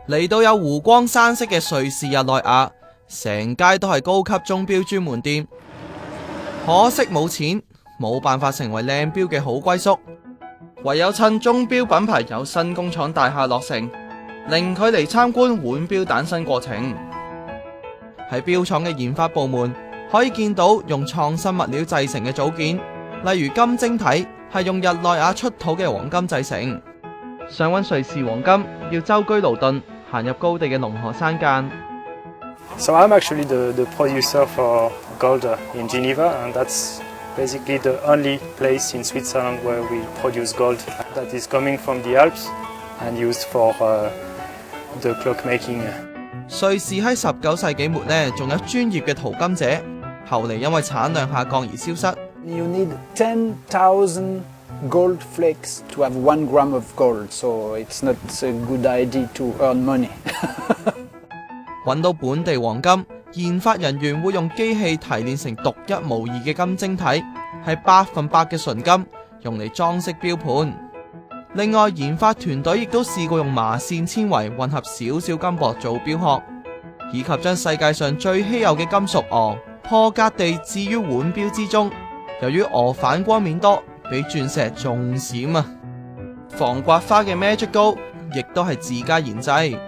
嚟到有湖光山色嘅瑞士日內瓦，成街都係高級鐘錶專門店。可惜冇錢，冇辦法成為靚錶嘅好歸宿，唯有趁鐘錶品牌有新工廠大廈落成，令佢嚟參觀腕錶誕生過程。喺錶廠嘅研發部門可以見到用創新物料製成嘅組件，例如金晶體係用日內瓦出土嘅黃金製成。想揾瑞士黃金，要舟車勞頓行入高地嘅龍河山間。So I'm actually the producer for gold in Geneva, and that's basically the only place in Switzerland where we produce gold that is coming from the Alps and used for the clockmaking. 瑞士喺19世紀末呢，仲有專業嘅淘金者，後嚟因為產量下降而消失。You need 10,000 gold flakes to have 1 gram of gold, so it's not a good idea to earn money. 揾到本地黃金，研發人員會用機器提煉成獨一無二嘅金晶體，係100%嘅純金，用嚟裝飾錶盤。另外，研發團隊亦都試過用麻線纖維混合少少金箔做錶殼，以及將世界上最稀有嘅金屬鎚破格地置於腕錶之中。由於鎚反光面多，比鑽石仲閃啊！防刮花嘅 Magic Gold 亦都係自家研製，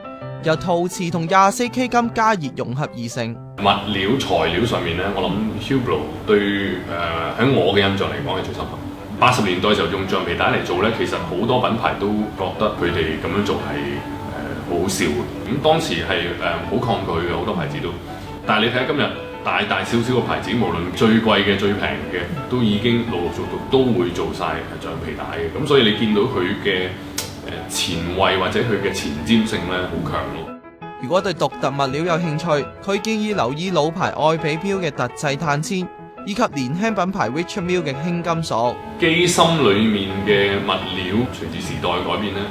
由陶瓷同24K 金加熱融合而成。物料材料上面咧，我諗 Hublot 對喺我嘅印象嚟講係最深刻。80年代時候用橡皮帶嚟做咧，其實好多品牌都覺得佢哋咁樣做係好好笑嘅。咁當時係好抗拒嘅，好多牌子都。但係你睇下今日大大小小嘅牌子，無論最貴嘅、最平嘅，都已經陸陸續續都會做晒橡皮帶嘅。咁所以你見到佢嘅前衛或者佢嘅前瞻性咧，好強咯。如果對獨特物料有興趣，佢建議留意老牌愛彼錶嘅特製碳纖，以及年輕品牌 Richard Mille 嘅輕金屬。機芯裡面嘅物料隨住時代改變咧，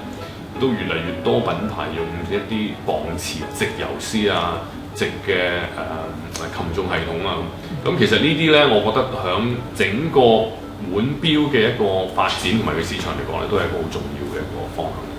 都越嚟越多品牌用一啲磅磁直游絲啊、直嘅擒縱系統啊。咁其實呢啲咧，我覺得響整個腕錶嘅一個發展同埋嘅市場嚟講咧，都係一個好重要嘅一個方向。